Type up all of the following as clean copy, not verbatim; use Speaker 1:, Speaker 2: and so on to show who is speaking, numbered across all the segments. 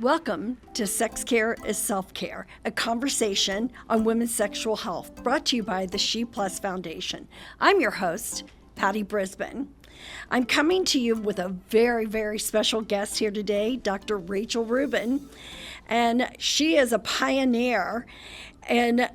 Speaker 1: Welcome to Sex Care is Self-Care, a conversation on women's sexual health brought to you by the She Plus Foundation. I'm your host, Patty Brisben. I'm coming to you with a very, very special guest here today, Dr. Rachel Rubin, and she is a pioneer in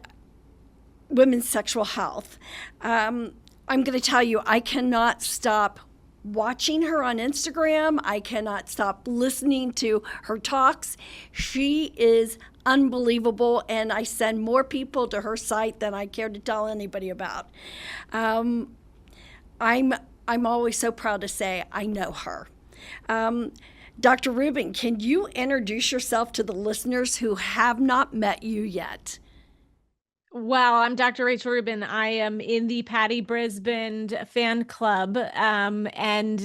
Speaker 1: women's sexual health. I'm going to tell you, I cannot stop watching her on Instagram. I cannot stop listening to her talks. She is unbelievable, and I send more people to her site than I care to tell anybody about. I'm always so proud to say I know her. Dr. Rubin, can you introduce yourself to the listeners who have not met you yet?
Speaker 2: Wow, I'm Dr. Rachel Rubin. I am in the Patty Brisben fan club and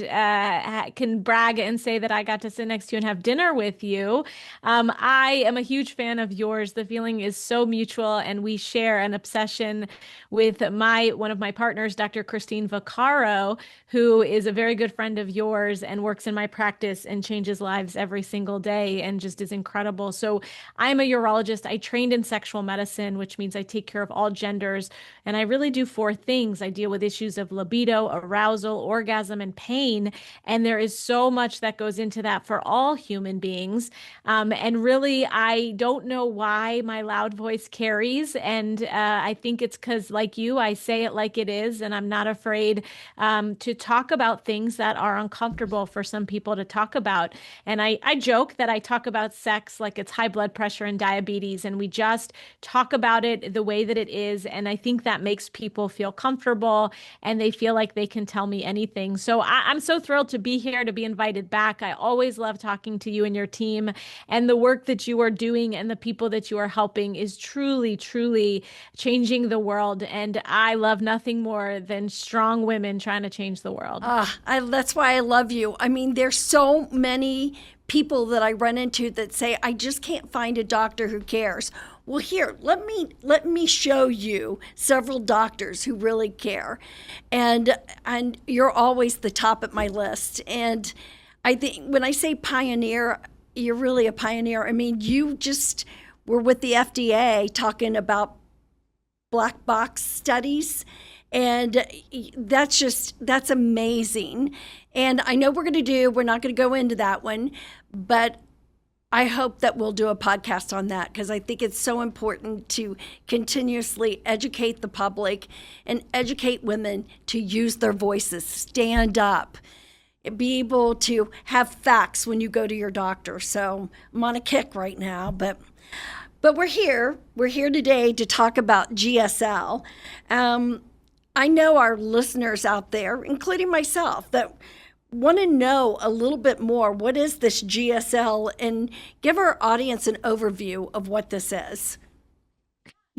Speaker 2: can brag and say that I got to sit next to you and have dinner with you. I am a huge fan of yours. The feeling is so mutual, and we share an obsession with one of my partners, Dr. Christine Vaccaro, who is a very good friend of yours and works in my practice and changes lives every single day and just is incredible. So I'm a urologist. I trained in sexual medicine, which means I take care of all genders. And I really do four things. I deal with issues of libido, arousal, orgasm, and pain. And there is so much that goes into that for all human beings. And really, I don't know why my loud voice carries. And I think it's because, like you, I say it like it is. And I'm not afraid to talk about things that are uncomfortable for some people to talk about. And I joke that I talk about sex like it's high blood pressure and diabetes. And we just talk about it the way that it is. And I think that makes people feel comfortable and they feel like they can tell me anything. So I'm so thrilled to be here, to be invited back. I always love talking to you and your team, and the work that you are doing and the people that you are helping is truly, truly changing the world. And I love nothing more than strong women trying to change the world.
Speaker 1: That's why I love you. I mean, there's so many people that I run into that say, I just can't find a doctor who cares. Well, here, let me show you several doctors who really care. And you're always the top at my list. And I think when I say pioneer, you're really a pioneer. I mean, you just were with the FDA talking about black box studies. And that's amazing. And I know we're not going to go into that one, but I hope that we'll do a podcast on that, because I think it's so important to continuously educate the public and educate women to use their voices, stand up, be able to have facts when you go to your doctor. So I'm on a kick right now, but we're here today to talk about GSL. I know our listeners out there, including myself, that want to know a little bit more. What is this GSL? And give our audience an overview of what this is.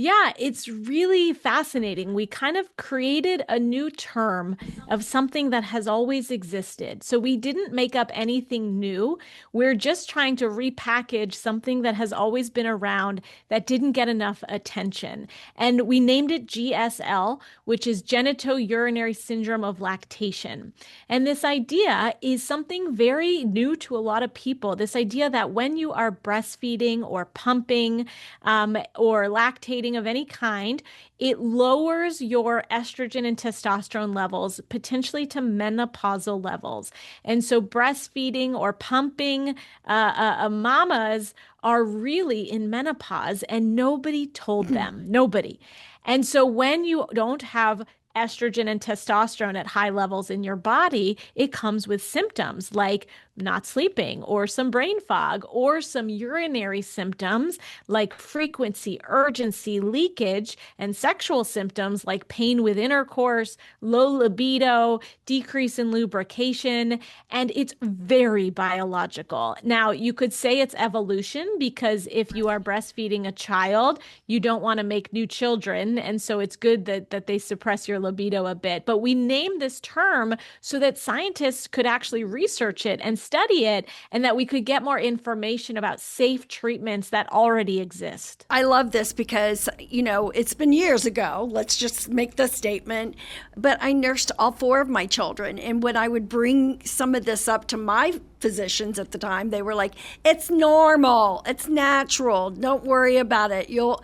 Speaker 2: Yeah, it's really fascinating. We kind of created a new term of something that has always existed. So we didn't make up anything new. We're just trying to repackage something that has always been around that didn't get enough attention. And we named it GSL, which is Genitourinary Syndrome of Lactation. And this idea is something very new to a lot of people. This idea that when you are breastfeeding or pumping or lactating of any kind, it lowers your estrogen and testosterone levels, potentially to menopausal levels. And so breastfeeding or pumping mamas are really in menopause, and nobody told them, nobody. And so when you don't have estrogen and testosterone at high levels in your body, it comes with symptoms like not sleeping or some brain fog or some urinary symptoms like frequency, urgency, leakage, and sexual symptoms like pain with intercourse, low libido, decrease in lubrication, and it's very biological. Now, you could say it's evolution, because if you are breastfeeding a child, you don't want to make new children, and so it's good that they suppress your libido a bit. But we named this term so that scientists could actually research it and study it and that we could get more information about safe treatments that already exist.
Speaker 1: I love this because, it's been years ago. Let's just make the statement. But I nursed all 4 of my children. And when I would bring some of this up to my physicians at the time, they were like, it's normal. It's natural. Don't worry about it. You'll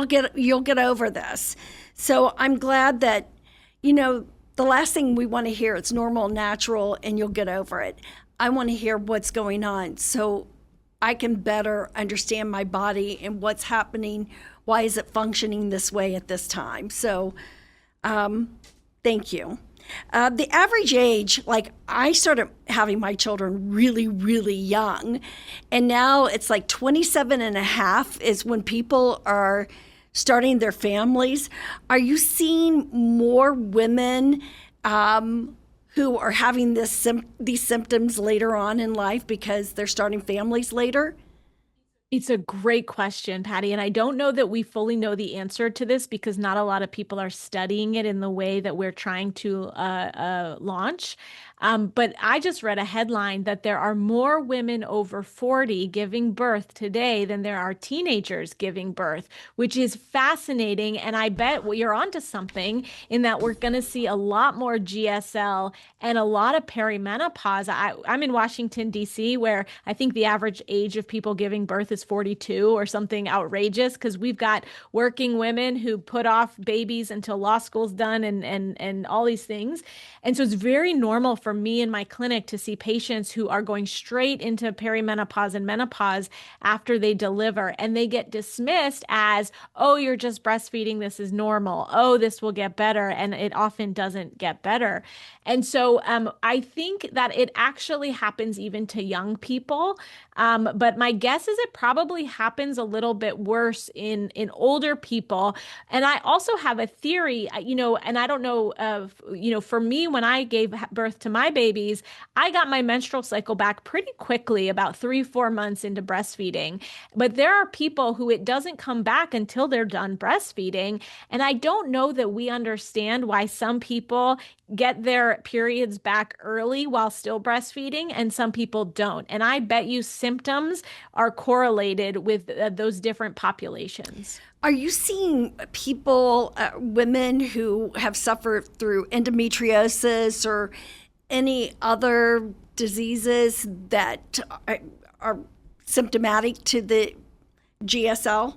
Speaker 1: get over this. So I'm glad that, the last thing we want to hear, it's normal, natural, and you'll get over it. I want to hear what's going on so I can better understand my body and what's happening. Why is it functioning this way at this time? So thank you. The average age, like I started having my children really, really young. And now it's like 27 and a half is when people are starting their families. Are you seeing more women who are having these symptoms later on in life because they're starting families later?
Speaker 2: It's a great question, Patty. And I don't know that we fully know the answer to this because not a lot of people are studying it in the way that we're trying to launch. But I just read a headline that there are more women over 40 giving birth today than there are teenagers giving birth, which is fascinating. And I bet you're onto something in that we're going to see a lot more GSL and a lot of perimenopause. I'm in Washington, D.C., where I think the average age of people giving birth is 42 or something outrageous because we've got working women who put off babies until law school's done and all these things. And so it's very normal for me in my clinic to see patients who are going straight into perimenopause and menopause after they deliver, and they get dismissed as, oh, you're just breastfeeding, this is normal. Oh, this will get better. And it often doesn't get better. And so I think that it actually happens even to young people. But my guess is it probably happens a little bit worse in older people. And I also have a theory, and I don't know, for me, when I gave birth to my babies, I got my menstrual cycle back pretty quickly, about 3-4 months into breastfeeding. But there are people who it doesn't come back until they're done breastfeeding. And I don't know that we understand why some people get their periods back early while still breastfeeding and some people don't. And I bet you symptoms are correlated with those different populations.
Speaker 1: Are you seeing people, women who have suffered through endometriosis or any other diseases that are symptomatic to the GSL?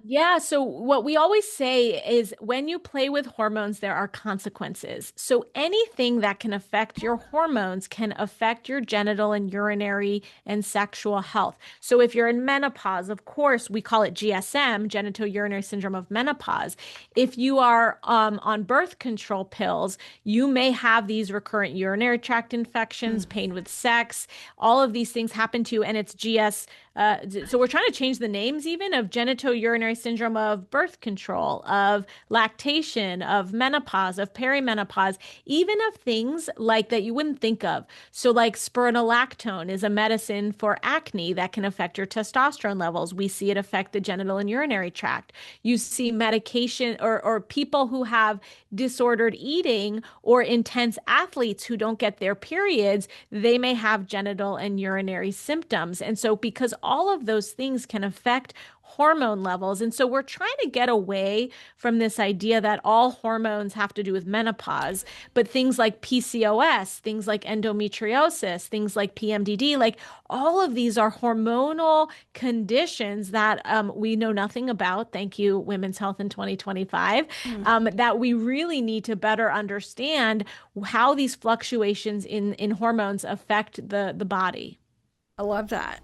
Speaker 2: Yeah, so what we always say is when you play with hormones, there are consequences. So anything that can affect your hormones can affect your genital and urinary and sexual health. So if you're in menopause, of course, we call it GSM, Genitourinary Syndrome of Menopause. If you are on birth control pills, you may have these recurrent urinary tract infections, pain with sex, all of these things happen to you, and it's so we're trying to change the names even of genitourinary syndrome of birth control, of lactation, of menopause, of perimenopause, even of things like that you wouldn't think of. So like spironolactone is a medicine for acne that can affect your testosterone levels. We see it affect the genital and urinary tract. You see medication or people who have disordered eating or intense athletes who don't get their periods, they may have genital and urinary symptoms. And so because all of those things can affect hormone levels. And so we're trying to get away from this idea that all hormones have to do with menopause, but things like PCOS, things like endometriosis, things like PMDD, like all of these are hormonal conditions that we know nothing about. Thank you, Women's Health in 2025, that we really need to better understand how these fluctuations in hormones affect the body.
Speaker 1: I love that.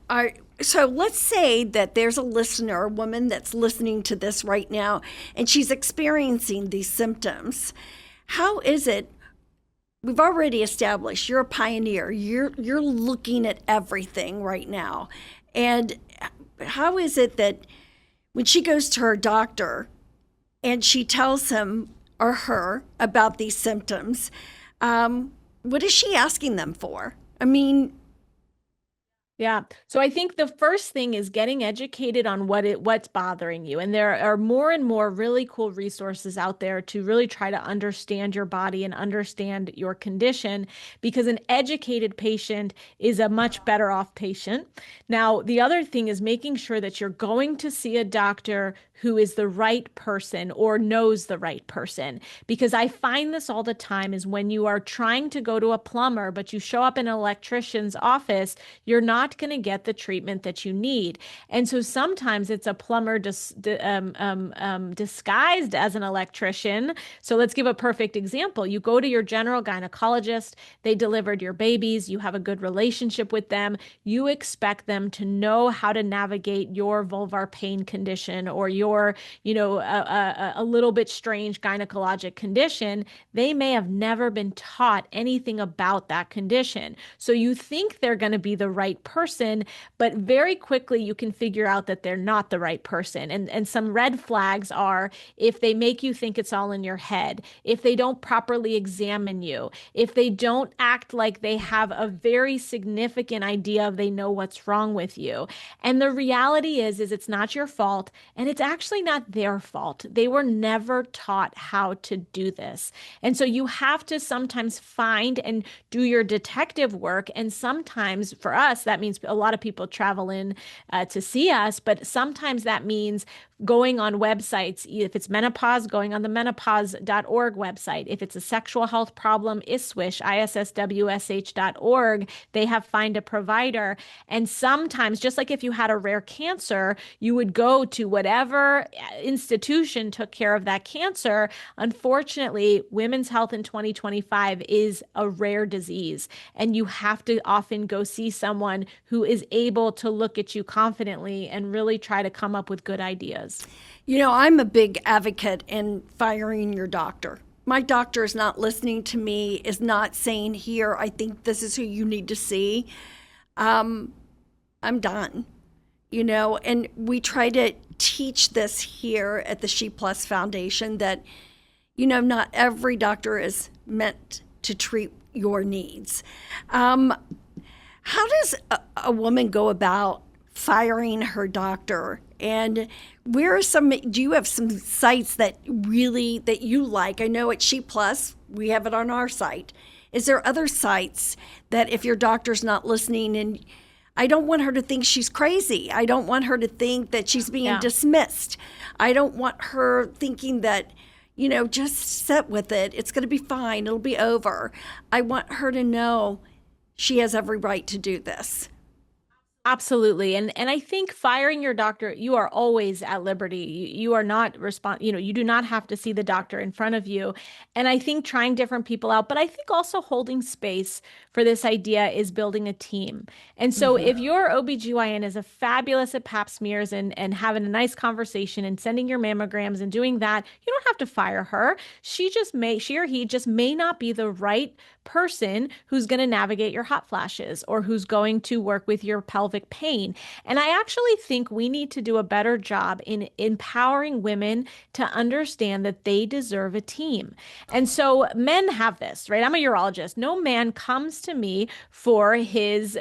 Speaker 1: So let's say that there's a listener, a woman that's listening to this right now, and she's experiencing these symptoms. How is it? We've already established you're a pioneer. You're looking at everything right now. And how is it that when she goes to her doctor and she tells him or her about these symptoms, what is she asking them for? I mean,
Speaker 2: Yeah. So I think the first thing is getting educated on what's bothering you. And there are more and more really cool resources out there to really try to understand your body and understand your condition, because an educated patient is a much better off patient. Now, the other thing is making sure that you're going to see a doctor who is the right person or knows the right person. Because I find this all the time is when you are trying to go to a plumber, but you show up in an electrician's office, you're not going to get the treatment that you need. And so sometimes it's a plumber disguised as an electrician. So let's give a perfect example. You go to your general gynecologist, they delivered your babies, you have a good relationship with them. You expect them to know how to navigate your vulvar pain condition or your, a little bit strange gynecologic condition. They may have never been taught anything about that condition. So you think they're going to be the right person, but very quickly you can figure out that they're not the right person. And some red flags are if they make you think it's all in your head, if they don't properly examine you, if they don't act like they have a very significant idea of they know what's wrong with you. And the reality is it's not your fault, and it's actually not their fault. They were never taught how to do this. And so you have to sometimes find and do your detective work. And sometimes for us, that means a lot of people travel in to see us, but sometimes that means going on websites. If it's menopause, going on the menopause.org website. If it's a sexual health problem, ISWSH, ISSWSH.org, they have Find a Provider. And sometimes, just like if you had a rare cancer, you would go to whatever institution took care of that cancer. Unfortunately, women's health in 2025 is a rare disease, and you have to often go see someone who is able to look at you confidently and really try to come up with good ideas.
Speaker 1: I'm a big advocate in firing your doctor. My doctor is not listening to me, is not saying, here, I think this is who you need to see. I'm done. And we try to teach this here at the She Plus Foundation that, not every doctor is meant to treat your needs. How does a woman go about firing her doctor? And do you have some sites that you like? I know at She Plus, we have it on our site. Is there other sites that if your doctor's not listening, and I don't want her to think she's crazy. I don't want her to think that she's being dismissed. I don't want her thinking that, just sit with it. It's going to be fine. It'll be over. I want her to know she has every right to do this.
Speaker 2: Absolutely. And I think firing your doctor, you are always at liberty. You are not you do not have to see the doctor in front of you. And I think trying different people out, but I think also holding space for this idea is building a team. And so if your OBGYN is a fabulous at pap smears and having a nice conversation and sending your mammograms and doing that, you don't have to fire her. She or he just may not be the right person who's going to navigate your hot flashes or who's going to work with your pelvic pain. And I actually think we need to do a better job in empowering women to understand that they deserve a team. And so men have this, right? I'm a urologist. No man comes to me for his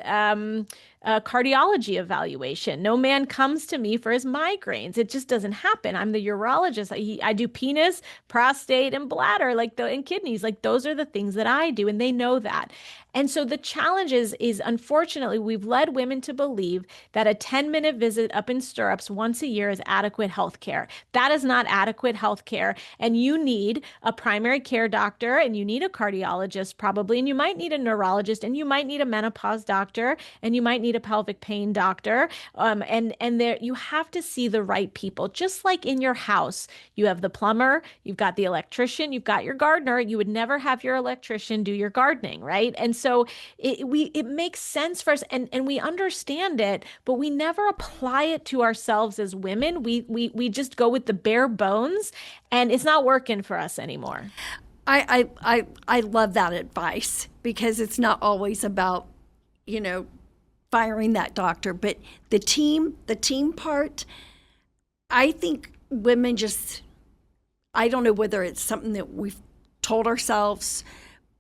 Speaker 2: cardiology evaluation. No man comes to me for his migraines. It just doesn't happen. I'm the urologist. I do penis, prostate, and bladder, and kidneys. Those are the things that I do, and they know that. And so the challenge is unfortunately, we've led women to believe that a 10-minute visit up in stirrups once a year is adequate health care. That is not adequate health care. And you need a primary care doctor, and you need a cardiologist probably, and you might need a neurologist, and you might need a menopause doctor, and you might need a pelvic pain doctor. And there you have to see the right people. Just like in your house, you have the plumber, you've got the electrician, you've got your gardener. You would never have your electrician do your gardening, right? And so it makes sense for us, and we understand it, but we never apply it to ourselves as women. We just go with the bare bones, and it's not working for us anymore.
Speaker 1: I love that advice, because it's not always about, firing that doctor, but the team part. I think women I don't know whether it's something that we've told ourselves,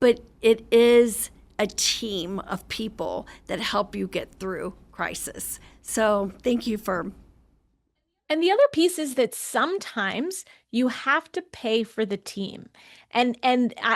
Speaker 1: but it is a team of people that help you get through crisis. So thank you for.
Speaker 2: And the other piece is that sometimes you have to pay for the team. And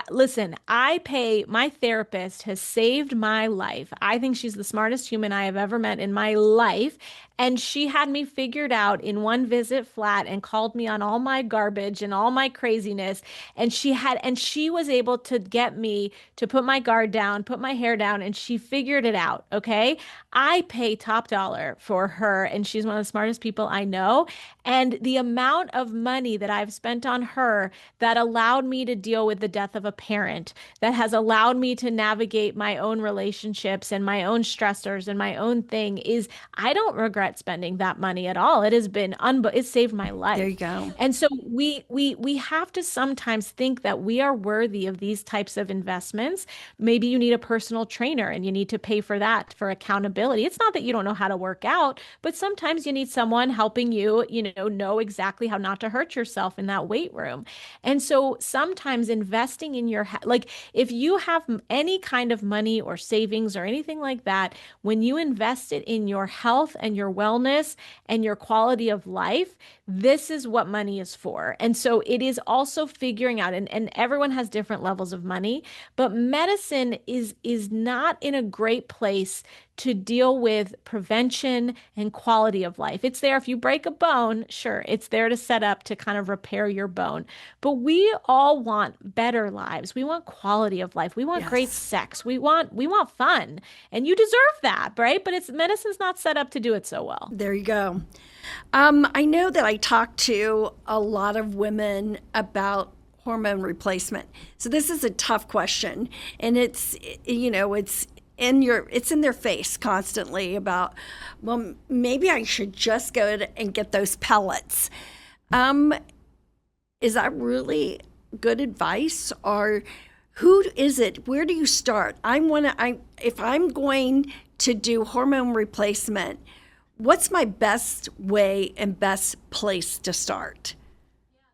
Speaker 2: listen, my therapist has saved my life. I think she's the smartest human I have ever met in my life. And she had me figured out in one visit flat and called me on all my garbage and all my craziness. And she was able to get me to put my guard down, put my hair down, and she figured it out. Okay. I pay top dollar for her, and she's one of the smartest people I know. And the amount of money that I've spent on her that allowed me to deal with the death of a parent, that has allowed me to navigate my own relationships and my own stressors and my own thing is, I don't regret spending that money at all. It has been it saved my life.
Speaker 1: There you go.
Speaker 2: And so we have to sometimes think that we are worthy of these types of investments. Maybe you need a personal trainer and you need to pay for that for accountability. It's not that you don't know how to work out, but sometimes you need someone helping you, know exactly how not to hurt yourself in that weight room. And so sometimes investing in like if you have any kind of money or savings or anything like that, when you invest it in your health and your wellness and your quality of life, this is what money is for. And so it is also figuring out, and everyone has different levels of money, but medicine is not in a great place to deal with prevention and quality of life. It's there if you break a bone, sure, it's there to set up to kind of repair your bone. But we all want better lives. We want quality of life. We want great sex. We want fun. And you deserve that, right? But medicine's not set up to do it so well.
Speaker 1: There you go. I know that I talk to a lot of women about hormone replacement. So this is a tough question, and it's in their face constantly about, well, maybe I should just go and get those pellets. Is that really good advice, or who is it? Where do you start? If I'm going to do hormone replacement, what's my best way and best place to start?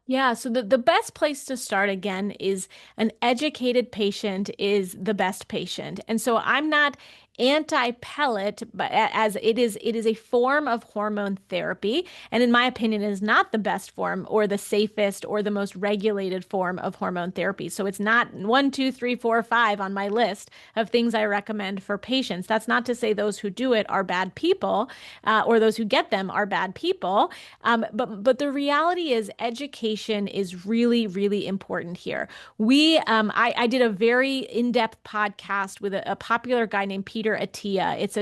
Speaker 2: Yeah, so the best place to start again is an educated patient is the best patient. And so I'm not anti-pellet, but as it is a form of hormone therapy, and in my opinion is not the best form or the safest or the most regulated form of hormone therapy. So it's not 1, 2, 3, 4, 5 on my list of things I recommend for patients. That's not to say those who do it are bad people, or those who get them are bad people. But the reality is education is really, really important here. I did a very in-depth podcast with a popular guy named Peter Attia. It's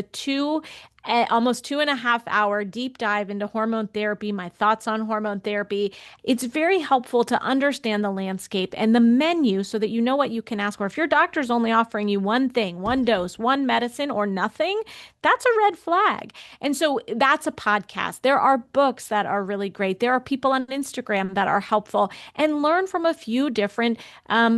Speaker 2: almost 2.5 hour deep dive into hormone therapy, my thoughts on hormone therapy. It's very helpful to understand the landscape and the menu so that you know what you can ask for. If your doctor's only offering you one thing, one dose, one medicine, or nothing, that's a red flag. And so that's a podcast. There are books that are really great. There are people on Instagram that are helpful, and learn from a few different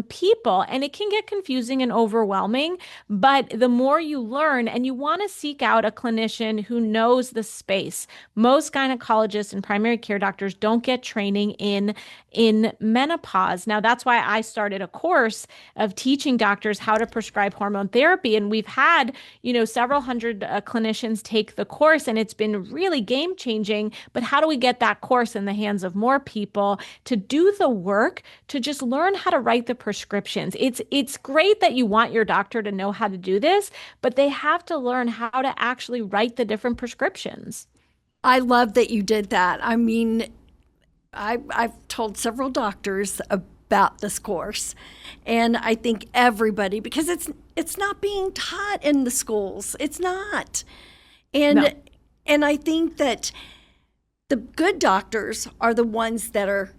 Speaker 2: people. And it can get confusing and overwhelming, but the more you learn, and you want to seek out a clinician who knows the space. Most gynecologists and primary care doctors don't get training in menopause. Now, that's why I started a course of teaching doctors how to prescribe hormone therapy. And we've had, several hundred clinicians take the course, and it's been really game changing. But how do we get that course in the hands of more people to do the work, to just learn how to write the prescriptions? It's great that you want your doctor to know how to do this, but they have to learn how to actually write the different prescriptions.
Speaker 1: I love that you did that. I mean, I've told several doctors about this course, and I think everybody, because it's not being taught in the schools. It's not. And I think that the good doctors are the ones that are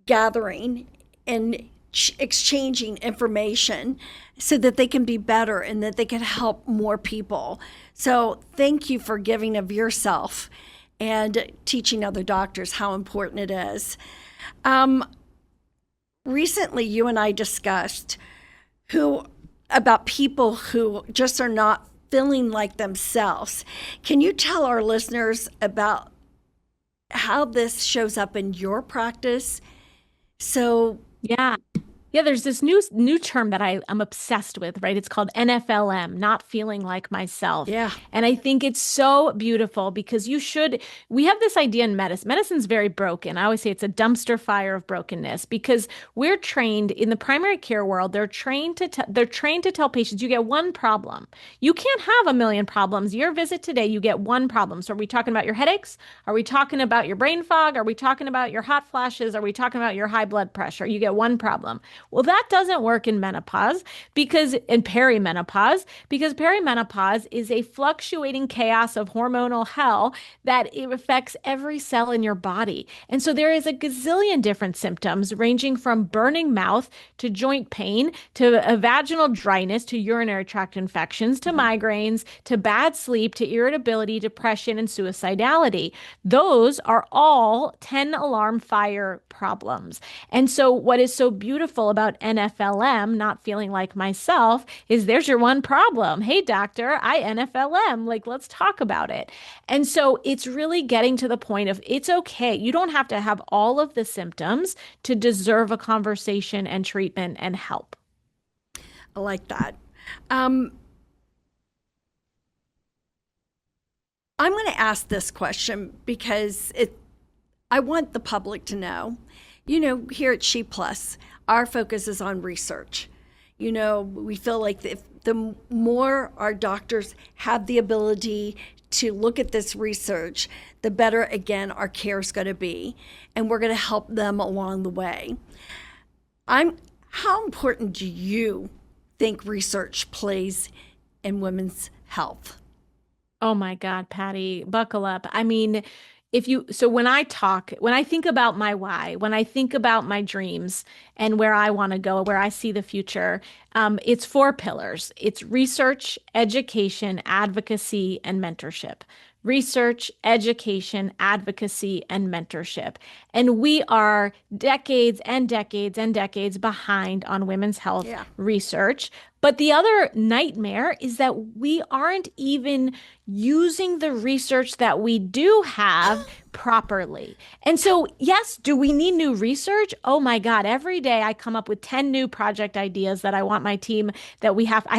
Speaker 1: gathering and exchanging information so that they can be better and that they can help more people. So thank you for giving of yourself and teaching other doctors how important it is. Recently, you and I discussed about people who just are not feeling like themselves. Can you tell our listeners about how this shows up in your practice? So
Speaker 2: Yeah. Yeah, there's this new term that I'm obsessed with, right? It's called NFLM, not feeling like myself.
Speaker 1: Yeah.
Speaker 2: And I think it's so beautiful because we have this idea in medicine. Medicine's very broken. I always say it's a dumpster fire of brokenness because we're trained in the primary care world. They're trained to tell patients you get one problem. You can't have a million problems. Your visit today, you get one problem. So are we talking about your headaches? Are we talking about your brain fog? Are we talking about your hot flashes? Are we talking about your high blood pressure? You get one problem. Well, that doesn't work in menopause in perimenopause, because perimenopause is a fluctuating chaos of hormonal hell that it affects every cell in your body. And so there is a gazillion different symptoms ranging from burning mouth to joint pain to a vaginal dryness to urinary tract infections to migraines to bad sleep to irritability, depression, and suicidality. Those are all 10 alarm fire problems. And so what is so beautiful about NFLM, not feeling like myself, is there's your one problem. Hey, doctor, I NFLM. Like, let's talk about it. And so it's really getting to the point of it's okay. You don't have to have all of the symptoms to deserve a conversation and treatment and help.
Speaker 1: I like that. I'm going to ask this question because I want the public to know. Here at She Plus, our focus is on research. We feel like if the more our doctors have the ability to look at this research, the better, again, our care is going to be. And we're going to help them along the way. How important do you think research plays in women's health?
Speaker 2: Oh my God, Patty, buckle up. I mean, when I think about my why, when I think about my dreams and where I want to go, where I see the future, it's four pillars. It's research, education, advocacy, and mentorship. Research, education, advocacy, and mentorship. And we are decades and decades and decades behind on women's health research. But the other nightmare is that we aren't even using the research that we do have properly. And so, yes, do we need new research? Oh my God, every day I come up with 10 new project ideas that I want my team I have I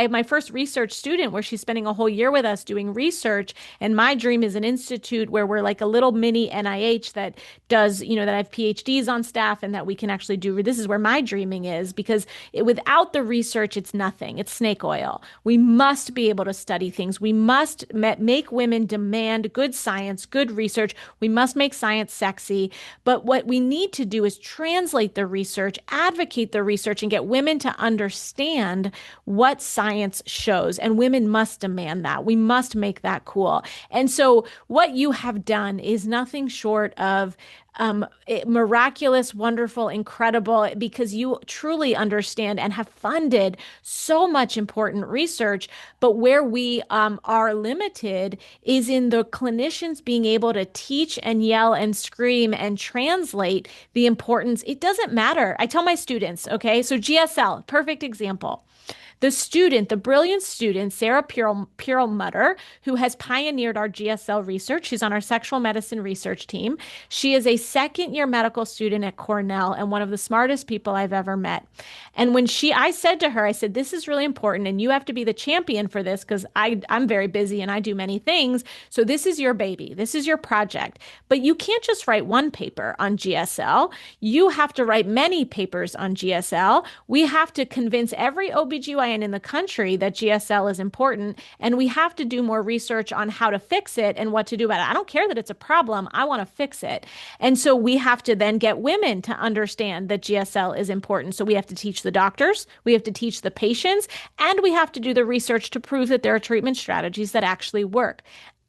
Speaker 2: have my first research student where she's spending a whole year with us doing research. And my dream is an institute where we're like a little mini NIH that does, that I have PhDs on staff and that we can actually do. This is where my dreaming is because without the research, it's nothing. It's snake oil. We must be able to study things. We must make women demand good science, good research. We must make science sexy. But what we need to do is translate the research, advocate the research, and get women to understand what science shows. And women must demand that. We must make that cool. And so what you have done is nothing short of miraculous, wonderful, incredible, because you truly understand and have funded so much important research. But where we are limited is in the clinicians being able to teach and yell and scream and translate the importance. It doesn't matter. I tell my students, okay, so GSL, perfect example. The brilliant student, Sarah Perlmutter, who has pioneered our GSL research. She's on our sexual medicine research team. She is a second-year medical student at Cornell and one of the smartest people I've ever met. And I said to her, this is really important and you have to be the champion for this because I'm very busy and I do many things. So this is your baby. This is your project. But you can't just write one paper on GSL. You have to write many papers on GSL. We have to convince every OBGYN in the country that GSL is important, and we have to do more research on how to fix it and what to do about it. I don't care that it's a problem. I want to fix it. And so we have to then get women to understand that GSL is important. So we have to teach the doctors, we have to teach the patients, and we have to do the research to prove that there are treatment strategies that actually work.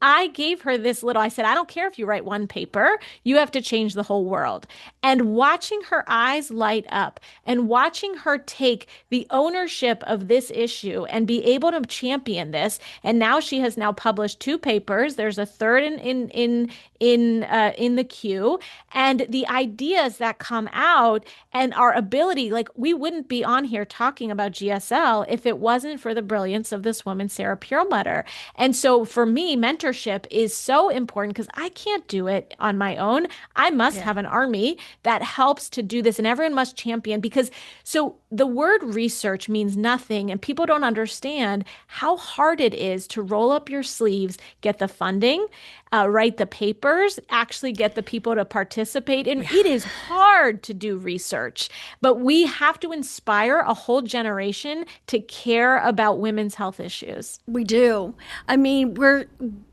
Speaker 2: I gave her I said, I don't care if you write one paper, you have to change the whole world. And watching her eyes light up and watching her take the ownership of this issue and be able to champion this. And now she has now published 2 papers. There's a third in the queue, and the ideas that come out and our ability, like we wouldn't be on here talking about GSL if it wasn't for the brilliance of this woman, Sarah Perlmutter. And so for me, mentorship mentorship is so important because I can't do it on my own. I must
Speaker 1: Yeah.
Speaker 2: have an army that helps to do this, and everyone must champion because so the word research means nothing, and people don't understand how hard it is to roll up your sleeves, get the funding, write the papers, actually get the people to participate. And
Speaker 1: Yeah.
Speaker 2: it is hard to do research, but we have to inspire a whole generation to care about women's health issues.
Speaker 1: We do. I mean,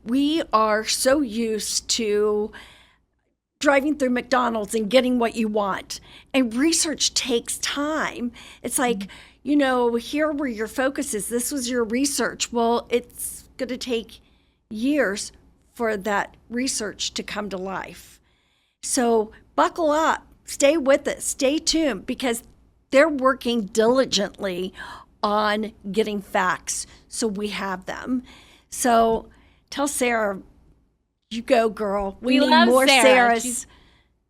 Speaker 1: we are so used to driving through McDonald's and getting what you want. And research takes time. It's like, here where your focus is, this was your research. Well, it's going to take years for that research to come to life. So buckle up, stay with it, stay tuned, because they're working diligently on getting facts so we have them. So tell Sarah, you go, girl. We
Speaker 2: We
Speaker 1: need
Speaker 2: love
Speaker 1: more
Speaker 2: Sarah.
Speaker 1: Sarahs.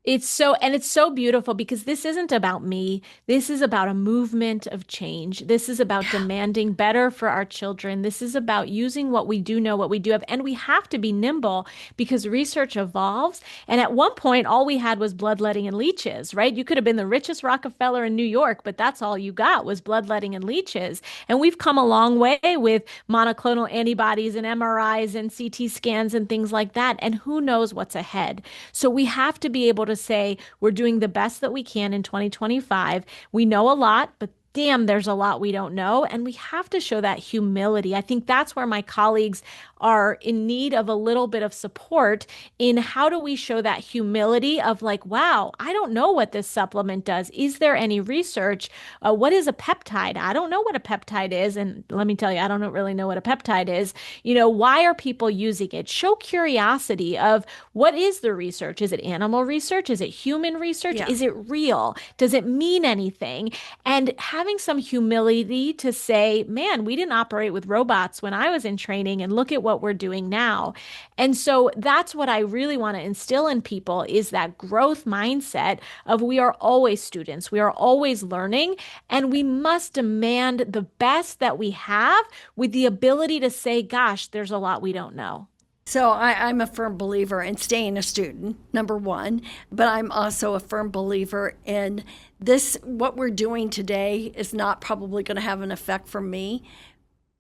Speaker 2: It's so beautiful because this isn't about me. This is about a movement of change. This is about
Speaker 1: Yeah.
Speaker 2: demanding better for our children. This is about using what we do know, what we do have. And we have to be nimble because research evolves. And at one point, all we had was bloodletting and leeches, right? You could have been the richest Rockefeller in New York, but that's all you got was bloodletting and leeches. And we've come a long way with monoclonal antibodies and MRIs and CT scans and things like that. And who knows what's ahead. So we have to be able to say we're doing the best that we can in 2025. We know a lot, but damn, there's a lot we don't know. And we have to show that humility. I think that's where my colleagues are in need of a little bit of support in how do we show that humility of like, wow, I don't know what this supplement does. Is there any research? What is a peptide? I don't know what a peptide is. And let me tell you, I don't really know what a peptide is. Why are people using it? Show curiosity of what is the research? Is it animal research? Is it human research?
Speaker 1: Yeah.
Speaker 2: Is it real? Does it mean anything? And having some humility to say, man, we didn't operate with robots when I was in training, and look at what we're doing now. And so that's what I really want to instill in people is that growth mindset of we are always students, we are always learning, and we must demand the best that we have with the ability to say, gosh, there's a lot we don't know.
Speaker 1: So I'm a firm believer in staying a student, number one, but I'm also a firm believer in this. What we're doing today is not probably going to have an effect for me,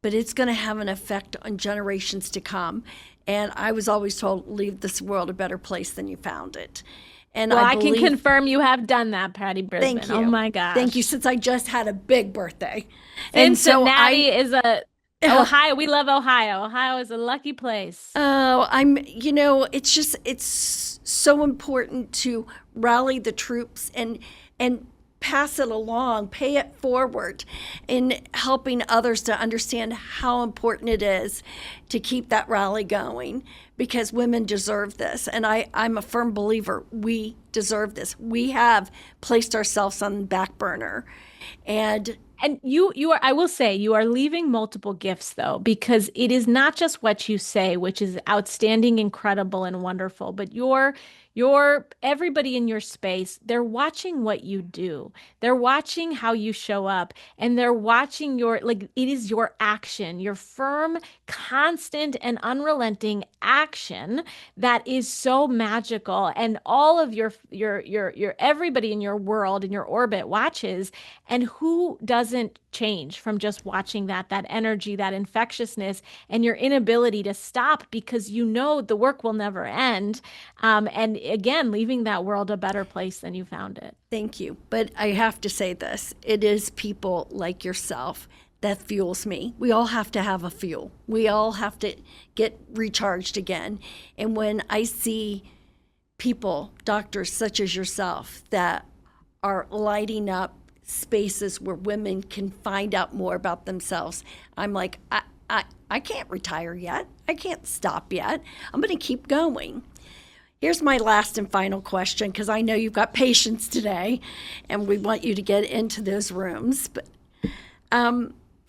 Speaker 1: but it's going to have an effect on generations to come. And I was always told, leave this world a better place than you found it. And
Speaker 2: Well,
Speaker 1: I
Speaker 2: I can
Speaker 1: believe,
Speaker 2: confirm you have done that, Patty
Speaker 1: thank
Speaker 2: Brisben. Oh
Speaker 1: you.
Speaker 2: my
Speaker 1: Thank you,
Speaker 2: gosh.
Speaker 1: since I just had a big birthday. And so
Speaker 2: Cincinnati is a
Speaker 1: uh,
Speaker 2: Ohio. We love Ohio. Ohio is a lucky place.
Speaker 1: it's so important to rally the troops and pass it along, pay it forward in helping others to understand how important it is to keep that rally going because women deserve this. And I'm a firm believer we deserve this. We have placed ourselves on the back burner. And
Speaker 2: And you are, I will say, you are leaving multiple gifts though, because it is not just what you say, which is outstanding, incredible, and wonderful, but your everybody in your space, they're watching what you do. They're watching how you show up, and they're watching like it is your action, your firm, constant, and unrelenting action that is so magical. And all of your everybody in your world, in your orbit watches. And who doesn't change from just watching that energy, that infectiousness, and your inability to stop because you know the work will never end. And again, leaving that world a better place than you found it.
Speaker 1: thank you. But I have to say this, it is people like yourself that fuels me. We all have to have a fuel. We all have to get recharged again. And when I see people, doctors such as yourself, that are lighting up spaces where women can find out more about themselves, I'm like, I can't retire yet. I can't stop yet. I'm going to keep going. Here's my last and final question, because I know you've got patients today, and we want you to get into those rooms. But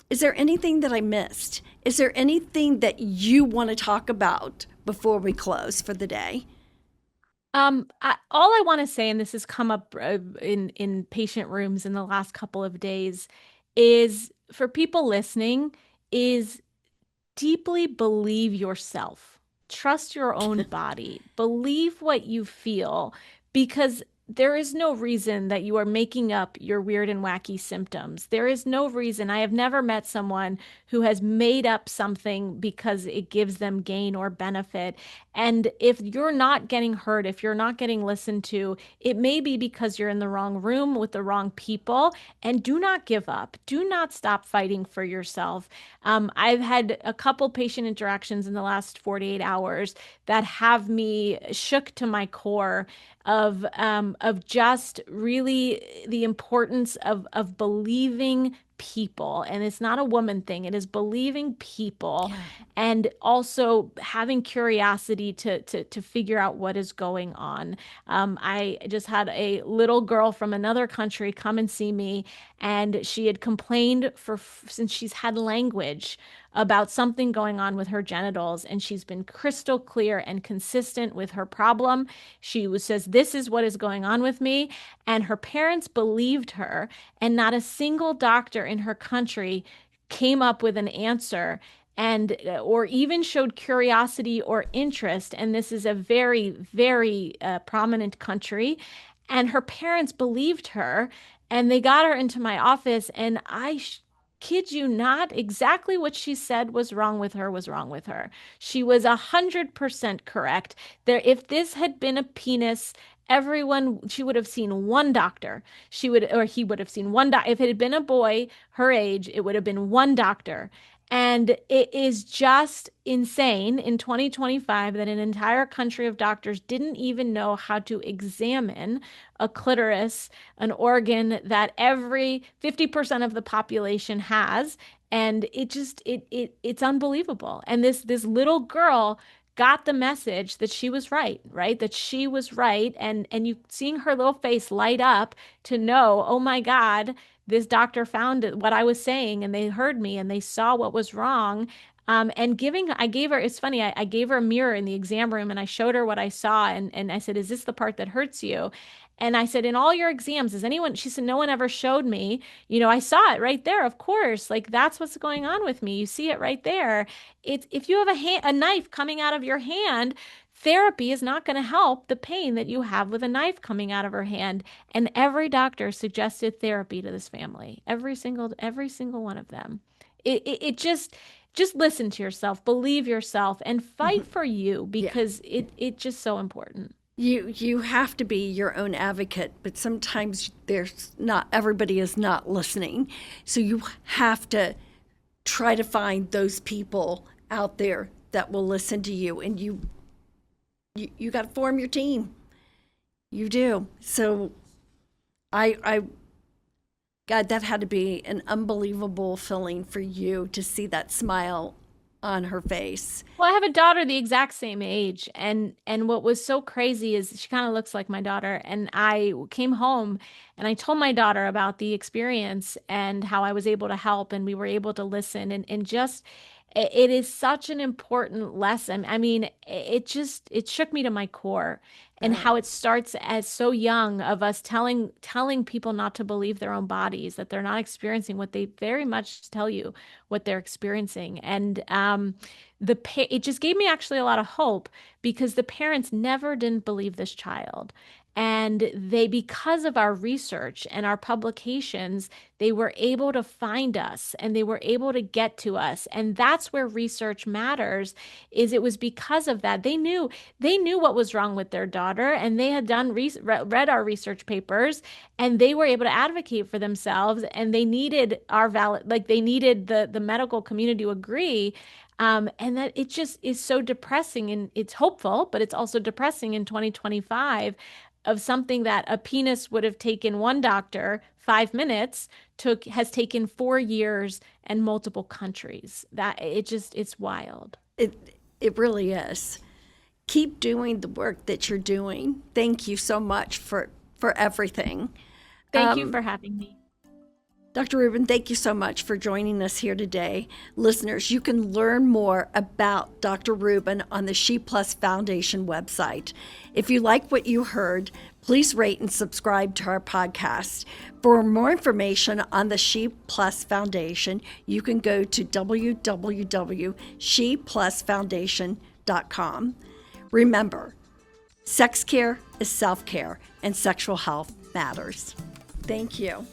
Speaker 1: is there anything that I missed? Is there anything that you want to talk about before we close for the day?
Speaker 2: All I want to say, and this has come up in patient rooms in the last couple of days, is for people listening, is deeply believe yourself. trust your own body, believe what you feel, because there is no reason that you are making up your weird and wacky symptoms. There is no reason. I have never met someone who has made up something because it gives them gain or benefit. And if you're not getting heard, if you're not getting listened to, it may be because you're in the wrong room with the wrong people. And do not give up. Do not stop fighting for yourself. I've had a couple patient interactions in the last 48 hours that have me shook to my core of just really the importance of believing people. And it's not a woman thing, it is believing people, and also having curiosity to figure out what is going on. I just had a little girl from another country come and see me, and she had complained since she's had language about something going on with her genitals, and she's been crystal clear and consistent with her problem. Says, this is what is going on with me, and her parents believed her, and not a single doctor in her country came up with an answer and or even showed curiosity or interest. And this is a very, very prominent country, and her parents believed her, and they got her into my office, and kid you not, exactly what she said was wrong with her was wrong with her. She was 100% correct. If this had been a penis, she would have seen one doctor. He would have seen one doctor. If it had been a boy her age, it would have been one doctor. And it is just insane in 2025 that an entire country of doctors didn't even know how to examine a clitoris, an organ that every 50% of the population has. And it's unbelievable. And this little girl got the message that she was right? That she was right. And you seeing her little face light up to know, oh my God, this doctor found what I was saying, and they heard me, and they saw what was wrong. I gave her, it's funny, I gave her a mirror in the exam room, and I showed her what I saw. And I said, is this the part that hurts you? And I said, in all your exams, she said, no one ever showed me. I saw it right there, of course. Like, that's what's going on with me. You see it right there. If you have a knife coming out of your hand, therapy is not going to help the pain that you have with a knife coming out of her hand. And every doctor suggested therapy to this family. Every single one of them. It just listen to yourself, believe yourself, and fight for you, because it's just so important.
Speaker 1: You have to be your own advocate, but sometimes everybody is not listening. So you have to try to find those people out there that will listen to you, and you got to form your team. You do. So God, that had to be an unbelievable feeling for you to see that smile on her face.
Speaker 2: Well, I have a daughter the exact same age, and what was so crazy is she kind of looks like my daughter. And I came home and I told my daughter about the experience and how I was able to help, and we were able to listen, and just it is such an important lesson. I mean, it shook me to my core, and how it starts as so young of us telling people not to believe their own bodies, that they're not experiencing what they very much tell you what they're experiencing. And it just gave me actually a lot of hope, because the parents never didn't believe this child. And because of our research and our publications, they were able to find us, and they were able to get to us. And that's where research matters, is it was because of that. They knew what was wrong with their daughter, and they had read our research papers, and they were able to advocate for themselves. And they needed they needed the medical community to agree. And that it just is so depressing, and it's hopeful, but it's also depressing in 2025, of something that a penis would have taken one doctor 5 minutes has taken 4 years and multiple countries. That it's wild.
Speaker 1: It really is. Keep doing the work that you're doing. Thank you so much for everything.
Speaker 2: Thank you for having me.
Speaker 1: Dr. Rubin, thank you so much for joining us here today. Listeners, you can learn more about Dr. Rubin on the She Plus Foundation website. If you like what you heard, please rate and subscribe to our podcast. For more information on the She Plus Foundation, you can go to www.sheplusfoundation.com. unmatched.com. Remember, sex care is self-care and sexual health matters. Thank you.